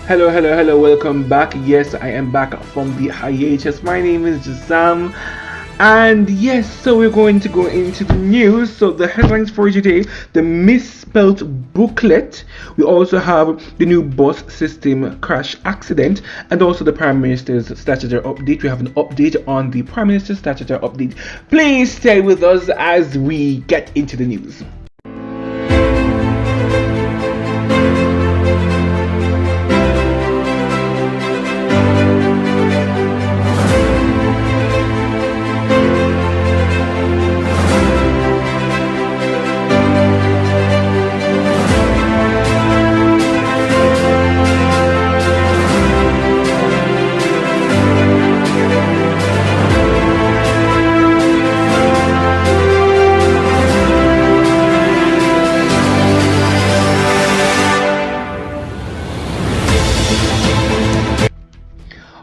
Hello, welcome back. Yes, I am back from the hiatus. My name is Sam, and yes, so we're going to go into the news. So, the headlines for today: the misspelled booklet. We also have the new bus system crash accident, and also the Prime Minister's statutory update. We have an update on the Prime Minister's statutory update. Please stay with us as we get into the news.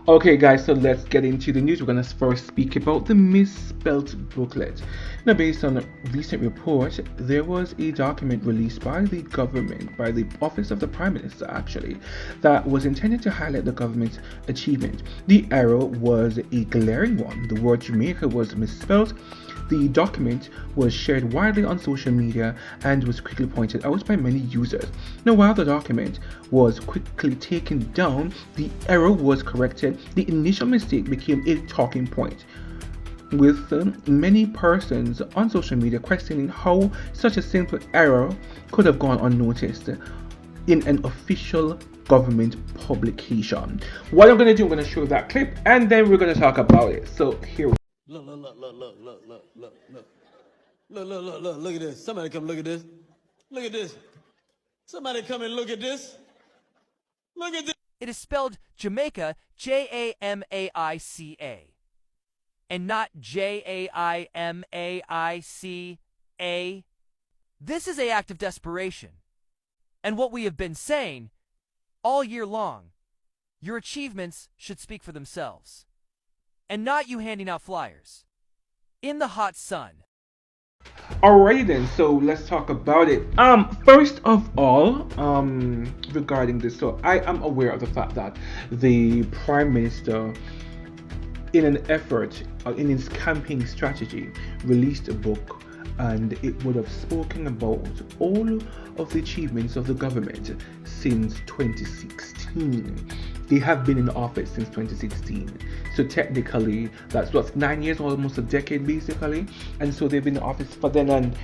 Okay, guys, so let's get into the news. We're going to first speak about the misspelled booklet. Now, based on a recent report, there was a document released by the government, by the Office of the Prime Minister actually, that was intended to highlight the government's achievement. The error was a glaring one. The word Jamaica was misspelled. The document was shared widely on social media and was quickly pointed out by many users. Now, while the document was quickly taken down, the error was corrected. The initial mistake became a talking point, with many persons on social media questioning how such a simple error could have gone unnoticed in an official government publication. What I'm going to do, I'm going to show that clip and then we're going to talk about it. So here we Look at this. Somebody come look at this. Look at this. Somebody come and look at this. Look at this. It is spelled Jamaica, Jamaica, and not Jaimaica. This is an act of desperation. And what we have been saying all year long, your achievements should speak for themselves. And not you handing out flyers in the hot sun. Alrighty then, so let's talk about it. First of all, regarding this, so I am aware of the fact that the Prime Minister, in an effort, in his campaign strategy, released a book, and it would have spoken about all of the achievements of the government since 2016. They have been in office since 2016, so technically that's 9 years, almost a decade basically, and so they've been in office for then. And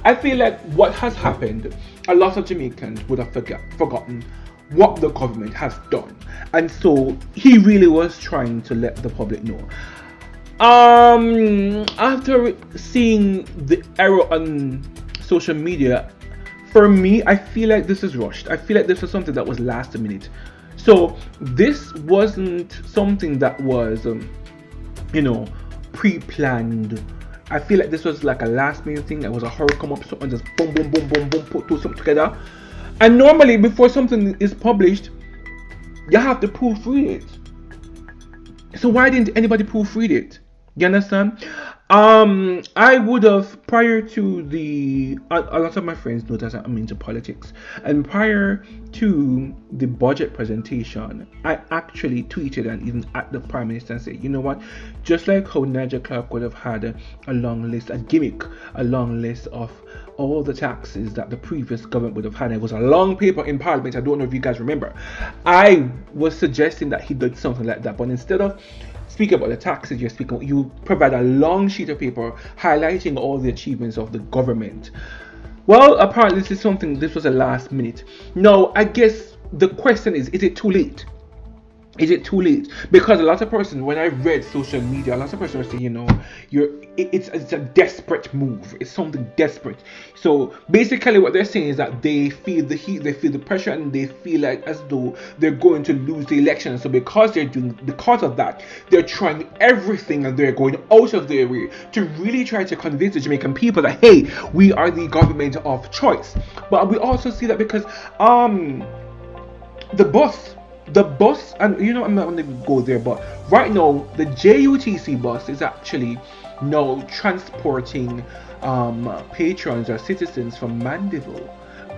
I feel like what has happened, a lot of Jamaicans would have forgotten what the government has done, and so he really was trying to let the public know. After seeing the error on social media, for me, I feel like this is rushed. I feel like this was something that was last minute. So this wasn't something that was, pre-planned. I feel like this was like a last minute thing. It was a hurry come up, something just boom, boom, boom, boom, boom, put something together. And normally, before something is published, you have to proofread it. So why didn't anybody proofread it? You understand? I would have, prior to a lot of my friends know that I'm into politics, and prior to the budget presentation, I actually tweeted and even at the Prime Minister and said, you know what, just like how Nigel Clark would have had a long list, a long list of all the taxes that the previous government would have had. It was a long paper in Parliament. I don't know if you guys remember. I was suggesting that he did something like that, but instead of speak about the taxes you provide a long sheet of paper highlighting all the achievements of the government. Well, apparently this was a last minute. No, I guess the question is it too late? Is it too late? Because a lot of persons, when I read social media, a lot of persons say, it's a desperate move. It's something desperate. So basically what they're saying is that they feel the heat, they feel the pressure, and they feel like as though they're going to lose the election. So because of that, they're trying everything and they're going out of their way to really try to convince the Jamaican people that, hey, we are the government of choice. But we also see that because the bus, and I'm not going to go there, but right now the JUTC bus is actually now transporting patrons or citizens from Mandeville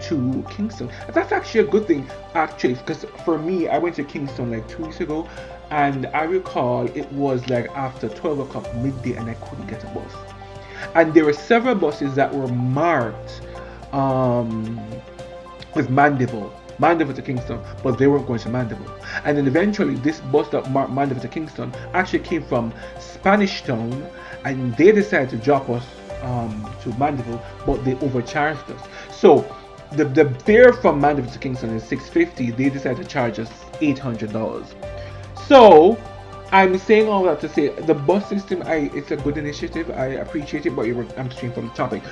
to Kingston. And that's actually a good thing, actually, because for me, I went to Kingston like 2 weeks ago, and I recall it was like after 12 o'clock midday, and I couldn't get a bus. And there were several buses that were marked with Mandeville to Kingston, but they weren't going to Mandeville. And then eventually, this bus that marked Mandeville to Kingston actually came from Spanish Town, and they decided to drop us to Mandeville, but they overcharged us. So the fare from Mandeville to Kingston is $650. They decided to charge us $800. So I'm saying all that to say the bus system, it's a good initiative. I appreciate it, but I'm straying from the topic.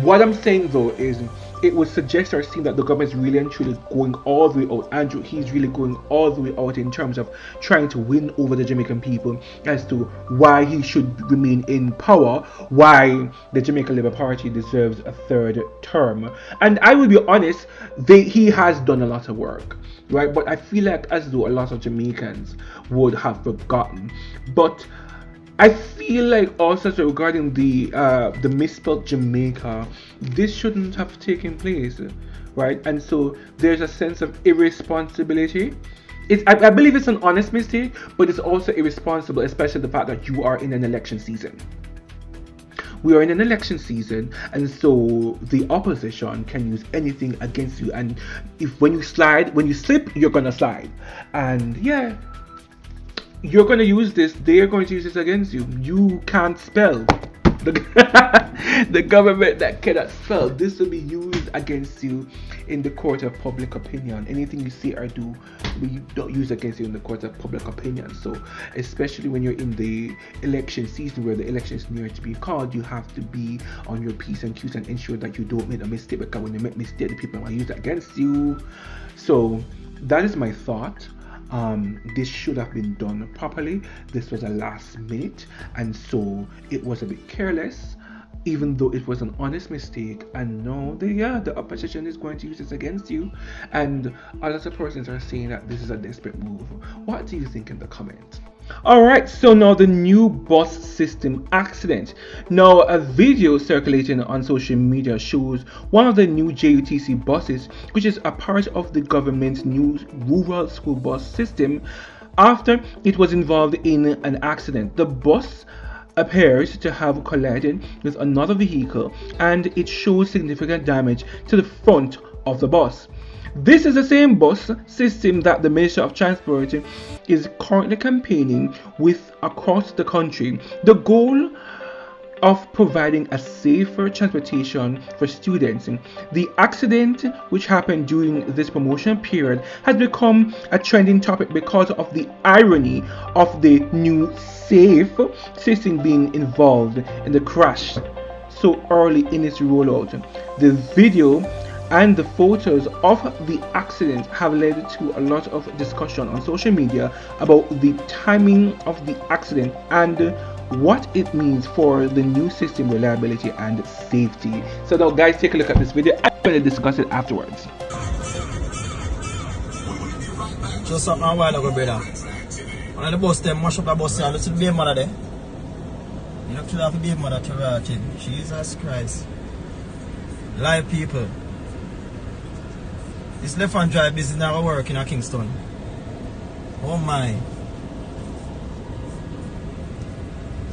What I'm saying though is it would suggest or seem that the government is really and truly going all the way out. Andrew, he's really going all the way out in terms of trying to win over the Jamaican people as to why he should remain in power, why the Jamaican Labour Party deserves a third term. And I will be honest, he has done a lot of work, right? But I feel like as though a lot of Jamaicans would have forgotten. But I feel like also regarding the misspelled Jamaica, this shouldn't have taken place, right? And so there's a sense of irresponsibility. I believe it's an honest mistake, but it's also irresponsible, especially the fact that you are in an election season. We are in an election season, and so the opposition can use anything against you. And when you slip, you're gonna slide. And yeah, you're going to use this, they're going to use this against you. You can't spell. The government that cannot spell, this will be used against you in the court of public opinion. Anything you say or do, we don't use against you in the court of public opinion. So especially when you're in the election season where the election is near to be called, you have to be on your P's and Q's and ensure that you don't make a mistake, because when you make a mistake, the people will use it against you. So that is my thought. This should have been done properly. This was a last minute, and so it was a bit careless, even though it was an honest mistake. And no, the opposition is going to use this against you, and a lot of persons are saying that this is a desperate move. What do you think in the comment? Alright, so now the new bus system accident. Now a video circulating on social media shows one of the new JUTC buses, which is a part of the government's new rural school bus system, after it was involved in an accident. The bus appears to have collided with another vehicle, and it shows significant damage to the front of the bus. This is the same bus system that the Ministry of Transport is currently campaigning with across the country. The goal of providing a safer transportation for students. The accident, which happened during this promotion period, has become a trending topic because of the irony of the new safe system being involved in the crash so early in its rollout. The video and the photos of the accident have led to a lot of discussion on social media about the timing of the accident and what it means for the new system reliability and safety. So now guys, take a look at this video. I'm going to discuss it afterwards. Just something a while ago, brother. When the bus them mash up the bus here, listen to the mother there. You actually have to be a mother to rot in. Jesus Christ. Live people. This left hand drive business never work in Kingston. Oh my.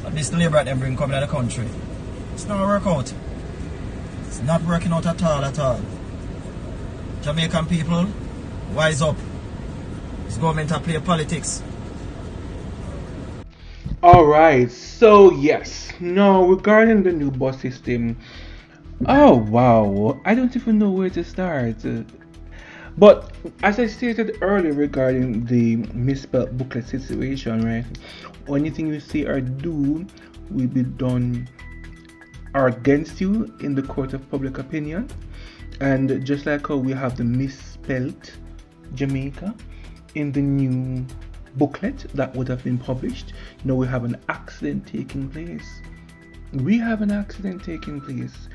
So this labor that them bring coming to the country. It's not work out. It's not working out at all. Jamaican people, wise up. This government to play politics. Alright, so yes. Now regarding the new bus system. Oh wow. I don't even know where to start. But as I stated earlier regarding the misspelled booklet situation, right? Anything you say or do will be done or against you in the court of public opinion. And just like how we have the misspelled Jamaica in the new booklet that would have been published, now we have an accident taking place. We have an accident taking place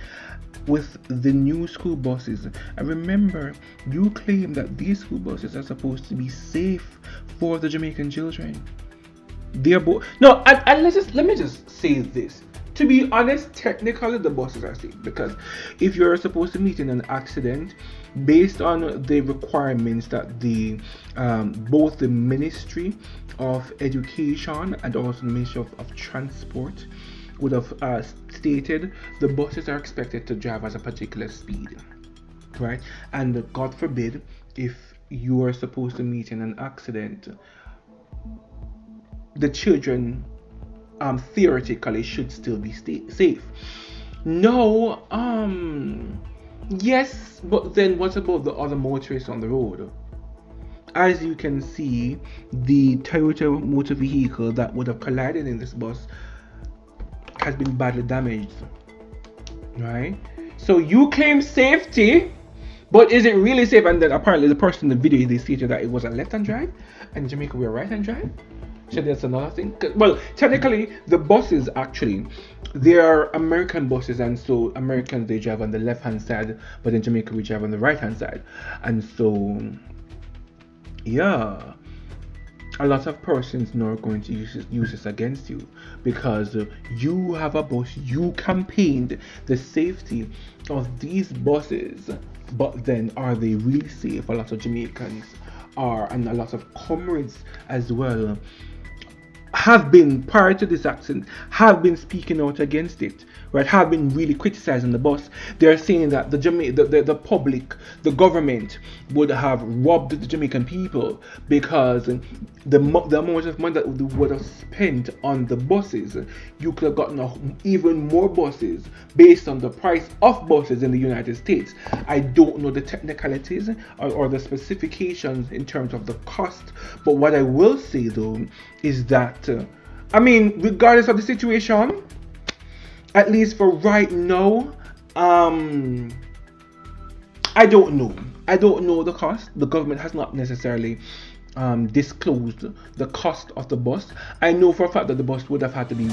with the new school buses. And remember, you claim that these school buses are supposed to be safe for the Jamaican children. They're both no, and let me just say this To be honest, technically the buses are safe, because if you're supposed to meet in an accident, based on the requirements that the both the Ministry of Education and also the Ministry of Transport would have stated, the buses are expected to drive at a particular speed, right? And God forbid, if you are supposed to meet in an accident, the children theoretically should still be safe. No, yes, but then what about the other motorists on the road? As you can see, the Toyota motor vehicle that would have collided in this bus has been badly damaged, right? So you claim safety, but is it really safe? And then apparently the person in the video, they stated that it was a left-hand drive, and in Jamaica we're right-hand drive. So that's another thing. Well, technically the buses, actually they are American buses, and so Americans, they drive on the left hand side, but in Jamaica we drive on the right hand side. And so yeah, a lot of persons now are going to use this against you, because you have a bus, you campaigned the safety of these buses, but then are they really safe? A lot of Jamaicans are, and a lot of comrades as well have been, prior to this accident, have been speaking out against it, right? Have been really criticizing the bus. They're saying that the public, the government would have robbed the Jamaican people, because the amount of money that they would have spent on the buses, you could have gotten even more buses based on the price of buses in the United States. I don't know the technicalities or the specifications in terms of the cost, but what I will say though is that I mean, regardless of the situation, at least for right now, I don't know the cost. The government has not necessarily disclosed the cost of the bus. I know for a fact that the bus would have had to be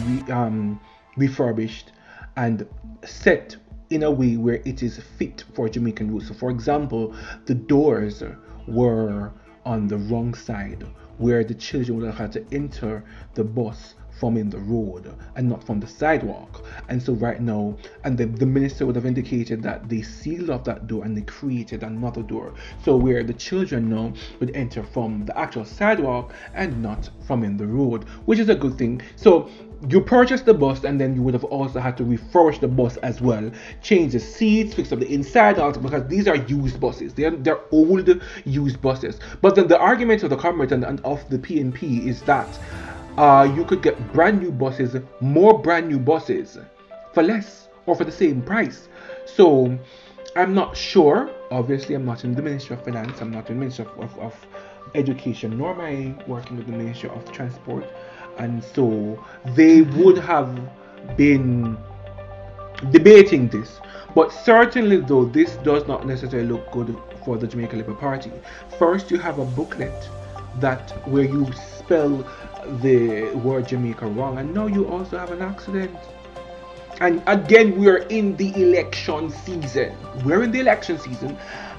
refurbished and set in a way where it is fit for Jamaican routes. So for example, the doors were on the wrong side, where the children would have had to enter the bus from in the road and not from the sidewalk. And so right now, and the minister would have indicated that they sealed off that door and they created another door, so where the children now would enter from the actual sidewalk and not from in the road, which is a good thing. So you purchased the bus, and then you would have also had to refurbish the bus as well, change the seats, fix up the inside out, because these are used buses. They're old used buses. But then the argument of the comrades and of the PNP is that you could get brand new buses, more brand new buses for less or for the same price. So I'm not sure. Obviously, I'm not in the Ministry of Finance, I'm not in the Ministry of Education, nor am I working with the Ministry of Transport. And so they would have been debating this. But certainly though, this does not necessarily look good for the Jamaica Labour Party. First, you have a booklet where you spell the word Jamaica wrong, and now you also have an accident. And again, we are in the election season.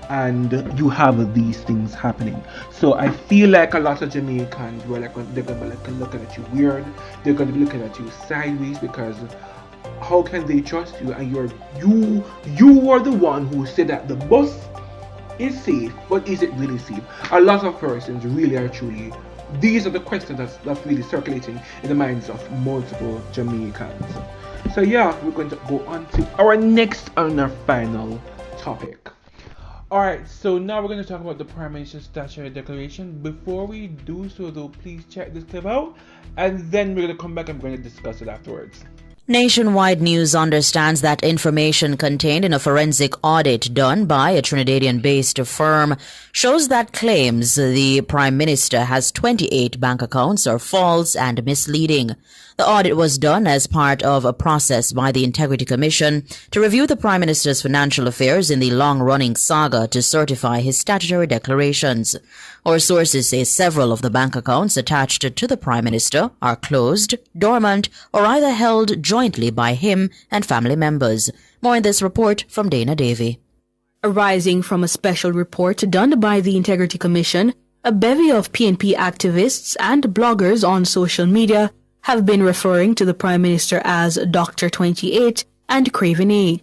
And you have these things happening. So I feel like a lot of Jamaicans they're going to be looking at you weird. They're going to be looking at you sideways, because how can they trust you? And you are the one who said that the bus is safe, but is it really safe? A lot of persons really are truly. These are the questions that's really circulating in the minds of multiple Jamaicans. So yeah, we're going to go on to our next and our final topic. Alright, so now we're going to talk about the Prime Minister's statutory declaration. Before we do so though, please check this clip out, and then we're going to come back and we're going to discuss it afterwards. Nationwide News understands that information contained in a forensic audit done by a Trinidadian-based firm shows that claims the Prime Minister has 28 bank accounts are false and misleading. The audit was done as part of a process by the Integrity Commission to review the Prime Minister's financial affairs in the long-running saga to certify his statutory declarations. Our sources say several of the bank accounts attached to the Prime Minister are closed, dormant, or either held jointly by him and family members. More in this report from Dana Davey. Arising from a special report done by the Integrity Commission, a bevy of PNP activists and bloggers on social media have been referring to the Prime Minister as Dr. 28 and Craven A.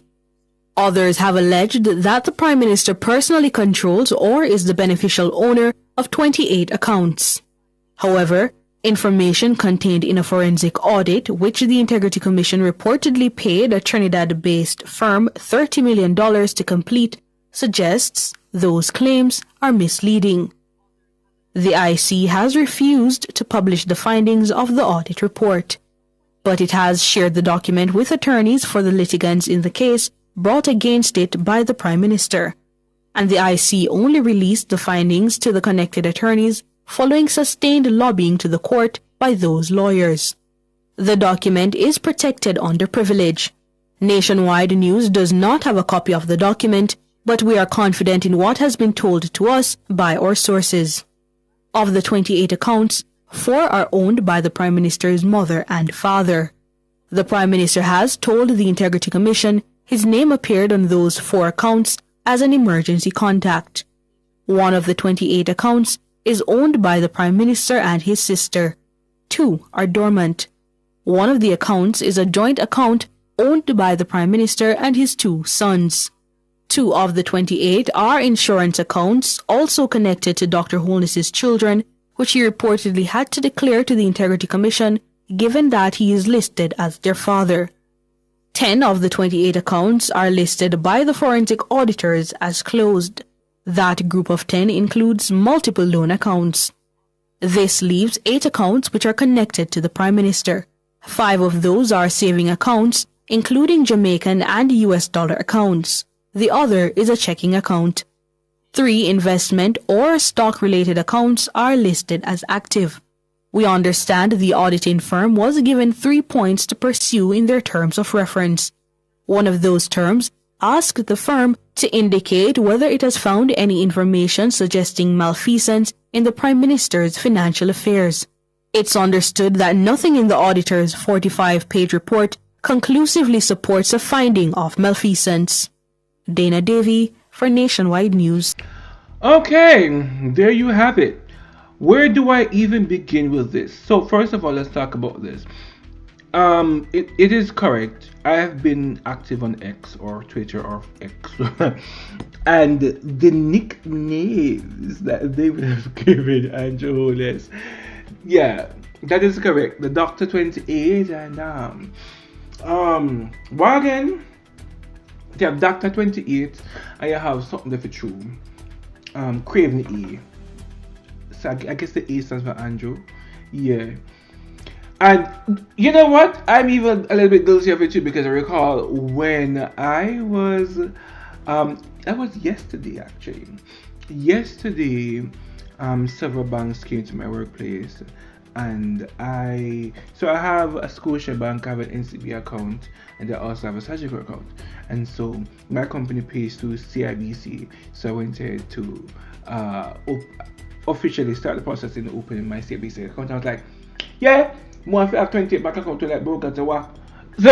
Others have alleged that the Prime Minister personally controls or is the beneficial owner of 28 accounts. However, information contained in a forensic audit, which the Integrity Commission reportedly paid a Trinidad-based firm $30 million to complete, suggests those claims are misleading. The IC has refused to publish the findings of the audit report, but it has shared the document with attorneys for the litigants in the case brought against it by the Prime Minister, and the IC only released the findings to the connected attorneys following sustained lobbying to the court by those lawyers. The document is protected under privilege. Nationwide News does not have a copy of the document, but we are confident in what has been told to us by our sources. Of the 28 accounts, 4 are owned by the Prime Minister's mother and father. The Prime Minister has told the Integrity Commission his name appeared on those 4 accounts as an emergency contact. One of the 28 accounts is owned by the Prime Minister and his sister. 2 are dormant. One of the accounts is a joint account owned by the Prime Minister and his 2 sons. 2 of the 28 are insurance accounts also connected to Dr. Holness's children, which he reportedly had to declare to the Integrity Commission given that he is listed as their father. 10 of the 28 accounts are listed by the forensic auditors as closed. That group of 10 includes multiple loan accounts. This leaves 8 accounts which are connected to the Prime Minister. 5 of those are saving accounts, including Jamaican and US dollar accounts. The other is a checking account. 3 investment or stock-related accounts are listed as active. We understand the auditing firm was given 3 points to pursue in their terms of reference. One of those terms asked the firm to indicate whether it has found any information suggesting malfeasance in the Prime Minister's financial affairs. It's understood that nothing in the auditor's 45-page report conclusively supports a finding of malfeasance. Dana Davey for Nationwide News. Okay, there you have it. Where do I even begin with this? So first of all, let's talk about this. It is correct. I have been active on X or Twitter or X, and the nicknames that they would have given Andrew Holness, yeah, that is correct. The Dr. 28 and well again, you have Dr. 28 and you have something there for true. Craven E. So I guess the A stands for Andrew. Yeah. And you know what? I'm even a little bit guilty of it too, because I recall when I was that was yesterday actually. Yesterday, several banks came to my workplace, and I have a Scotiabank, I have an NCB account, and I also have a Sagicor account. And so my company pays to CIBC, so I wanted to officially start the process in opening my CIBC account. I was like, yeah, more if I have 28 bank account to like broker to work. So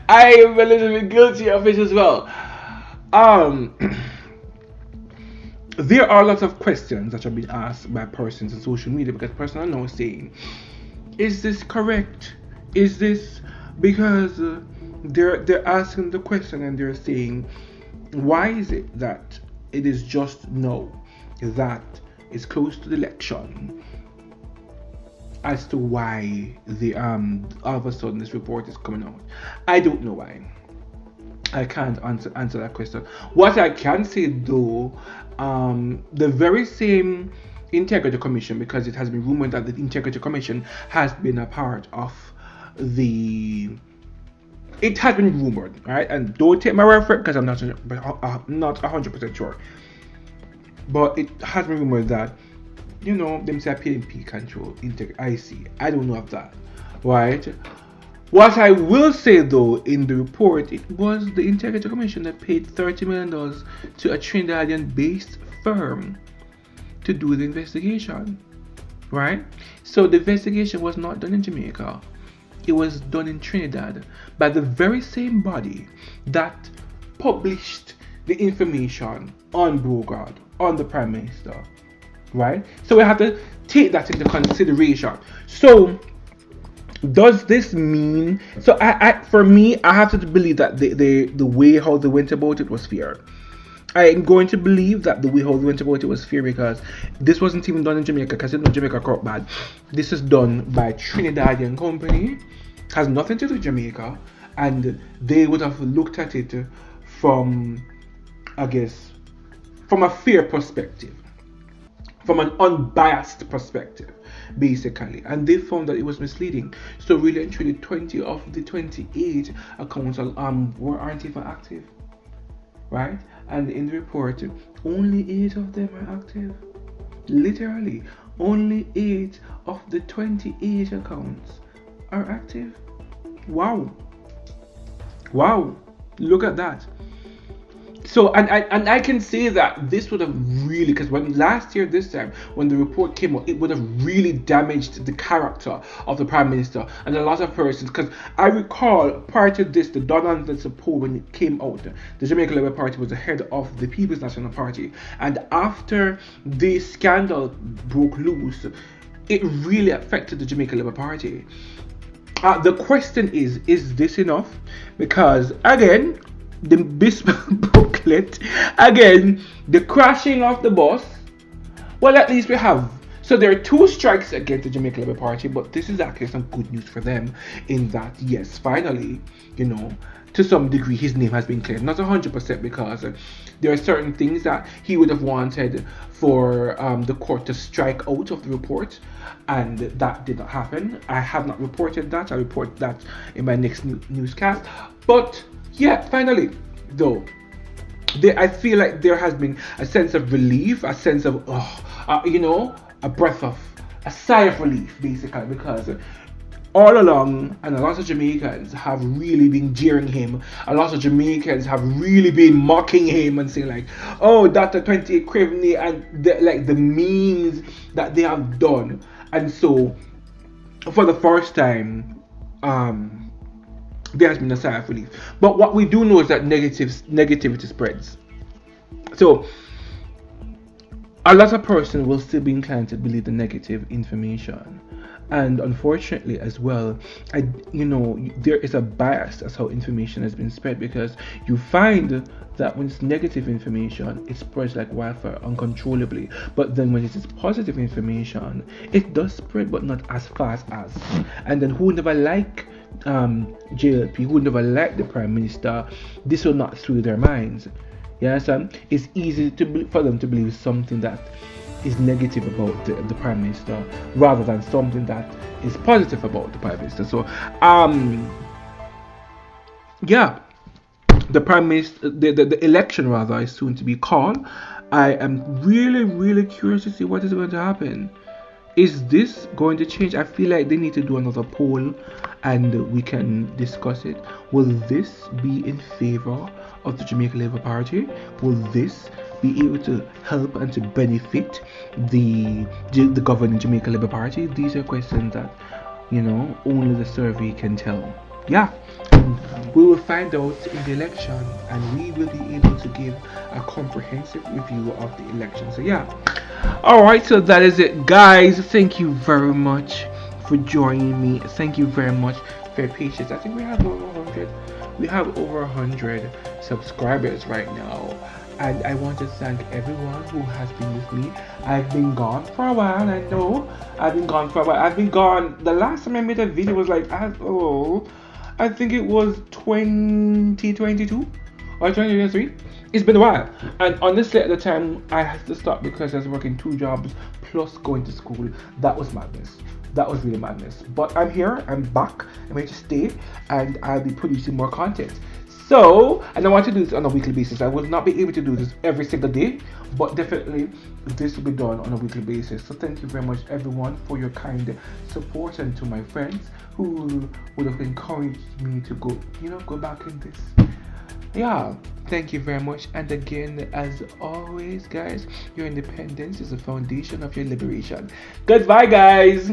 I am a little bit guilty of it as well. There are lots of questions that have been asked by persons on social media, because persons are now saying, is this correct? Is this, because they're asking the question and they're saying, why is it that it is just now that it's close to the election as to why the all of a sudden this report is coming out? I don't know why. I can't answer that question. What I can say though, the very same Integrity Commission, because it has been rumored that the Integrity Commission has been a part of the. It has been rumored, right? And don't take my word for it, because I'm not 100% sure. But it has been rumored that, you know, them say PNP control IC. I don't know of that, right? What I will say though, in the report, it was the Integrity Commission that paid $30 million to a Trinidadian-based firm to do the investigation, right? So the investigation was not done in Jamaica. It was done in Trinidad by the very same body that published the information on Bogard, on the Prime Minister, right? So we have to take that into consideration. So Does this mean so? For me, I have to believe that the way how they went about it was fair. I'm going to believe that the way how they went about it was fair because this wasn't even done in Jamaica because you know Jamaica caught bad. This is done by Trinidadian company, has nothing to do with Jamaica, and they would have looked at it from, I guess, from a fair perspective, from an unbiased perspective, basically, and they found that it was misleading. So really and truly, 20 of the 28 accounts aren't even active, right? And in the report, only 8 of them are active. Literally, only 8 of the 28 accounts are active. Wow. Wow. Look at that. So and I can say that this would have really, because when last year this time when the report came out, it would have really damaged the character of the Prime Minister and a lot of persons, because I recall prior to this, the Donald and support when it came out, the Jamaican Labour Party was the head of the People's National Party, and after the scandal broke loose, it really affected the Jamaican Labour Party. The question is this enough? Because again, the Misspelled booklet, again, the crashing of the bus. Well, at least we have. So there are 2 strikes against the Jamaican Labour Party, but this is actually some good news for them in that, yes, finally, you know, to some degree, his name has been cleared. Not 100% because there are certain things that he would have wanted for the court to strike out of the report, and that did not happen. I have not reported that. I'll report that in my next newscast. But yeah, finally, though, I feel like there has been a sense of relief, a sense of, a sigh of relief, basically, because all along, and a lot of Jamaicans have really been jeering him. A lot of Jamaicans have really been mocking him and saying like, "Oh, Dr. 28 Craveny," and the memes that they have done. And so, for the first time, there has been a sigh of relief. But what we do know is that negativity spreads. So a lot of persons will still be inclined to believe the negative information, and unfortunately as well, there is a bias as how information has been spread, because you find that when it's negative information, it spreads like wildfire uncontrollably, but then when it is positive information, it does spread, but not as fast as. And then who never like JLP, who never liked the Prime Minister, this will not through their minds. Yes, it's easy for them to believe something that is negative about the Prime Minister rather than something that is positive about the Prime Minister. So, the Prime Minister, the election rather, is soon to be called. I am really, really curious to see what is going to happen. Is this going to change? I feel like they need to do another poll and we can discuss it. Will this be in favor of the Jamaican Labour Party? Will this be able to help and to benefit the governing Jamaican Labour Party? These are questions that, only the survey can tell. Yeah, and we will find out in the election, and we will be able to give a comprehensive review of the election. So yeah, all right, so that is it, guys. Thank you very much for joining me. Thank you very much for your patience. I think we have over 100. We have over 100 subscribers right now, and I want to thank everyone who has been with me. I've been gone for a while. I know I've been gone for a while. I've been gone. The last time I made a video was like, I think it was 2022 or 2023. It's been a while, and honestly at the time I had to stop because I was working 2 jobs plus going to school. That was madness. That was really madness. But I'm here, I'm back, I'm here to stay, and I'll be producing more content. So, and I want to do this on a weekly basis. I will not be able to do this every single day, but definitely this will be done on a weekly basis. So thank you very much everyone for your kind support, and to my friends who would have encouraged me to go back in this. Yeah, thank you very much. And again, as always, guys, your independence is the foundation of your liberation. Goodbye, guys.